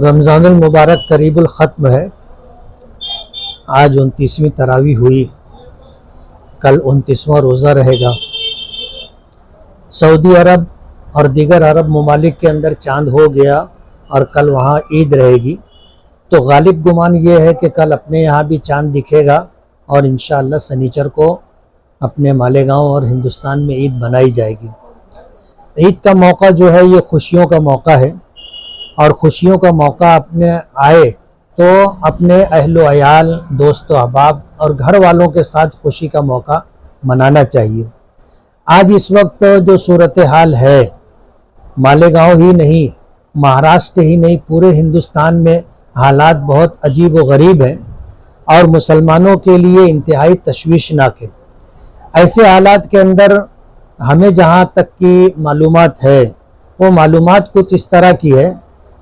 رمضان المبارک قریب الختم ہے۔ آج 29ویں تراویح ہوئی، کل 29واں روزہ رہے گا۔ سعودی عرب اور دیگر عرب ممالک کے اندر چاند ہو گیا اور کل وہاں عید رہے گی، تو غالب گمان یہ ہے کہ کل اپنے یہاں بھی چاند دکھے گا اور انشاءاللہ سنیچر کو اپنے مالیگاؤں اور ہندوستان میں عید منائی جائے گی۔ عید کا موقع جو ہے یہ خوشیوں کا موقع ہے، اور خوشیوں کا موقع اپنے آئے تو اپنے اہل و عیال، دوست و احباب اور گھر والوں کے ساتھ خوشی کا موقع منانا چاہیے۔ آج اس وقت جو صورتحال ہے، مالیگاؤں ہی نہیں، مہاراشٹر ہی نہیں، پورے ہندوستان میں حالات بہت عجیب و غریب ہیں اور مسلمانوں کے لیے انتہائی تشویشناک ہے۔ ایسے حالات کے اندر ہمیں جہاں تک کی معلومات ہے، وہ معلومات کچھ اس طرح کی ہے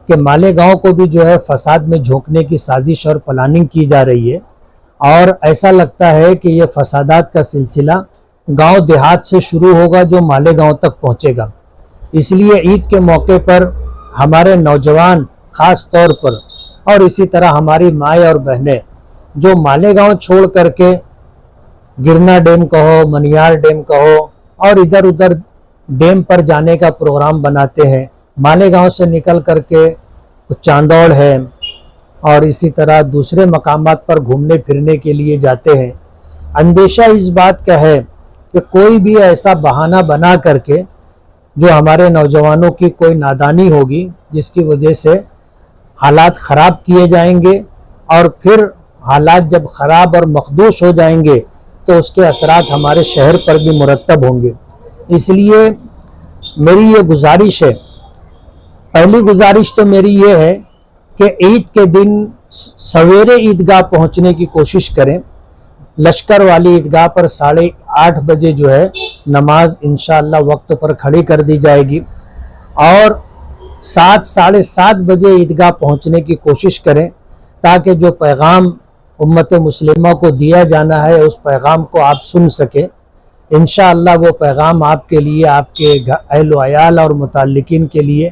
کہ مالیگاؤں کو بھی جو ہے فساد میں جھونکنے کی سازش اور پلاننگ کی جا رہی ہے، اور ایسا لگتا ہے کہ یہ فسادات کا سلسلہ گاؤں دیہات سے شروع ہوگا جو مالیگاؤں تک پہنچے گا۔ اس لیے عید کے موقع پر ہمارے نوجوان خاص طور پر، اور اسی طرح ہماری مائیں اور بہنیں جو مالیگاؤں چھوڑ کر کے گرنا ڈیم کہو، منیار ڈیم کہو، اور ادھر ادھر ڈیم پر جانے کا پروگرام بناتے ہیں، مالیگاؤں سے نکل کر کے چاندوڑ ہے اور اسی طرح دوسرے مقامات پر گھومنے پھرنے کے لیے جاتے ہیں، اندیشہ اس بات کا ہے کہ کوئی بھی ایسا بہانہ بنا کر کے جو ہمارے نوجوانوں کی کوئی نادانی ہوگی، جس کی وجہ سے حالات خراب کیے جائیں گے، اور پھر حالات جب خراب اور مخدوش ہو جائیں گے تو اس کے اثرات ہمارے شہر پر بھی مرتب ہوں گے۔ اس لیے میری یہ گزارش ہے، پہلی گزارش تو میری یہ ہے کہ عید کے دن سویرے عیدگاہ پہنچنے کی کوشش کریں۔ لشکر والی عیدگاہ پر 8:30 بجے جو ہے نماز انشاءاللہ وقت پر کھڑی کر دی جائے گی، اور 7 ساڑھے 7 بجے عیدگاہ پہنچنے کی کوشش کریں، تاکہ جو پیغام امت مسلمہ کو دیا جانا ہے اس پیغام کو آپ سن سکیں۔ انشاءاللہ وہ پیغام آپ کے لیے، آپ کے اہل و عیال اور متعلقین کے لیے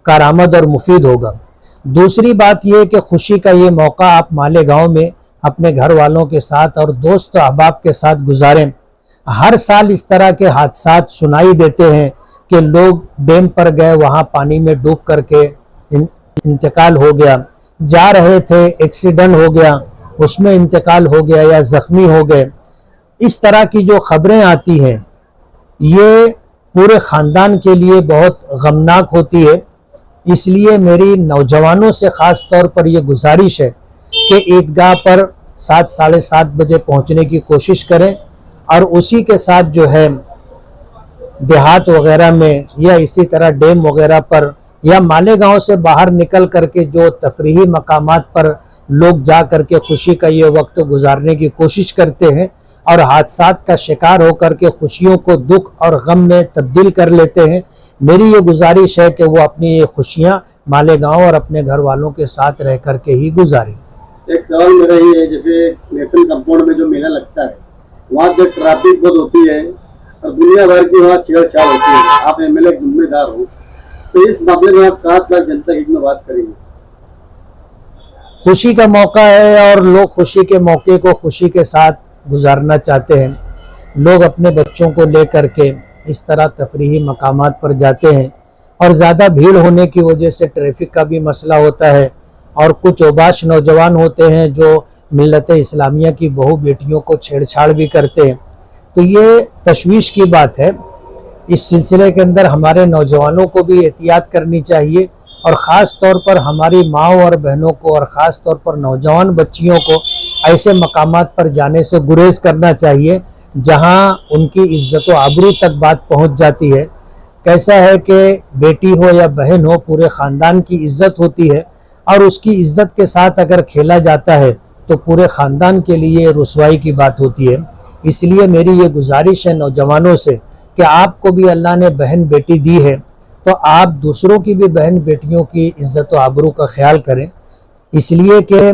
کارآمد اور مفید ہوگا۔ دوسری بات یہ کہ خوشی کا یہ موقع آپ مالیگاؤں میں اپنے گھر والوں کے ساتھ اور دوست و احباب کے ساتھ گزاریں۔ ہر سال اس طرح کے حادثات سنائی دیتے ہیں کہ لوگ ڈیم پر گئے، وہاں پانی میں ڈوب کر کے انتقال ہو گیا، جا رہے تھے ایکسیڈنٹ ہو گیا، اس میں انتقال ہو گیا یا زخمی ہو گئے۔ اس طرح کی جو خبریں آتی ہیں یہ پورے خاندان کے لیے بہت غمناک ہوتی ہے۔ اس لیے میری نوجوانوں سے خاص طور پر یہ گزارش ہے کہ عیدگاہ پر 7 ساڑھے 7 بجے پہنچنے کی کوشش کریں، اور اسی کے ساتھ جو ہے دیہات وغیرہ میں یا اسی طرح ڈیم وغیرہ پر یا مالیگاؤں سے باہر نکل کر کے جو تفریحی مقامات پر لوگ جا کر کے خوشی کا یہ وقت گزارنے کی کوشش کرتے ہیں اور حادثات کا شکار ہو کر کے خوشیوں کو دکھ اور غم میں تبدیل کر لیتے ہیں، میری یہ گزارش ہے کہ وہ اپنی یہ خوشیاں مالیگاؤں اور اپنے گھر والوں کے ساتھ رہ کر کے ہی گزاریں۔ ایک سوال میرا یہ ہے، جیسے نیشنل کمپاؤنڈ میں جو میلہ لگتا ہے وہاں جو ٹریفک بہت ہوتی ہے اور دنیا بھر کی وہاں چھیڑ چھاڑ ہوتی ہے، آپ ایم ایل اے ذمہ دار ہو، تو اس معاملے میں آپ کہاں جنتا ہت میں بات کریں گے؟ خوشی کا موقع ہے اور لوگ خوشی کے موقع کو خوشی کے ساتھ گزارنا چاہتے ہیں۔ لوگ اپنے بچوں کو لے کر کے اس طرح تفریحی مقامات پر جاتے ہیں، اور زیادہ بھیڑ ہونے کی وجہ سے ٹریفک کا بھی مسئلہ ہوتا ہے، اور کچھ اوباش نوجوان ہوتے ہیں جو ملت اسلامیہ کی بہو بیٹیوں کو چھیڑ چھاڑ بھی کرتے ہیں۔ تو یہ تشویش کی بات ہے۔ اس سلسلے کے اندر ہمارے نوجوانوں کو بھی احتیاط کرنی چاہیے، اور خاص طور پر ہماری ماؤں اور بہنوں کو اور خاص طور پر نوجوان بچیوں کو ایسے مقامات پر جانے سے گریز کرنا چاہیے جہاں ان کی عزت و آبرو تک بات پہنچ جاتی ہے۔ کیسا ہے کہ بیٹی ہو یا بہن ہو، پورے خاندان کی عزت ہوتی ہے، اور اس کی عزت کے ساتھ اگر کھیلا جاتا ہے تو پورے خاندان کے لیے رسوائی کی بات ہوتی ہے۔ اس لیے میری یہ گزارش ہے نوجوانوں سے کہ آپ کو بھی اللہ نے بہن بیٹی دی ہے، تو آپ دوسروں کی بھی بہن بیٹیوں کی عزت و آبرو کا خیال کریں، اس لیے کہ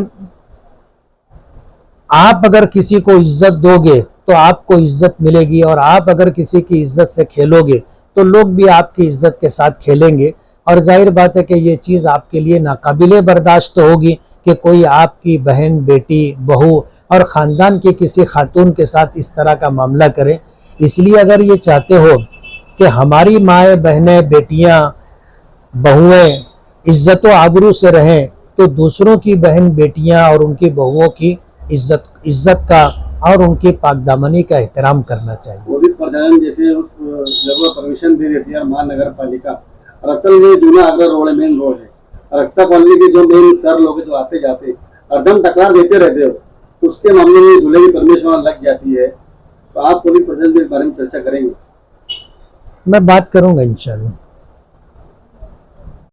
آپ اگر کسی کو عزت دو گے تو آپ کو عزت ملے گی، اور آپ اگر کسی کی عزت سے کھیلو گے تو لوگ بھی آپ کی عزت کے ساتھ کھیلیں گے، اور ظاہر بات ہے کہ یہ چیز آپ کے لیے ناقابل برداشت ہوگی کہ کوئی آپ کی بہن، بیٹی، بہو اور خاندان کی کسی خاتون کے ساتھ اس طرح کا معاملہ کرے. اس لیے اگر یہ چاہتے ہو کہ ہماری مائیں، بہنیں، بیٹیاں، بہویں عزت و آبرو سے رہیں تو دوسروں کی بہن، بیٹیاں اور ان کی بہوؤں کی عزت کا اور ان کی پاک دامنی کا احترام کرنا چاہیے. پولیس پرشاسن جیسے اس جگہ پرمیشن دے دیتی ہے مہانگر پالیکا، اور اصل میں جونا آگرہ روڈ ہے، مین روڈ ہے، اور رکشا کالونی کے جو مین سر لوگ جو آتے جاتے ہر دم ٹکرار دیتے رہتے ہو، تو اس کے معاملے میں دھلے کی پرمیشن وہاں لگ جاتی ہے. تو آپ پولیس پرشاسن کے بارے میں چرچا کریں گے؟ میں بات کروں گا انشاءاللہ.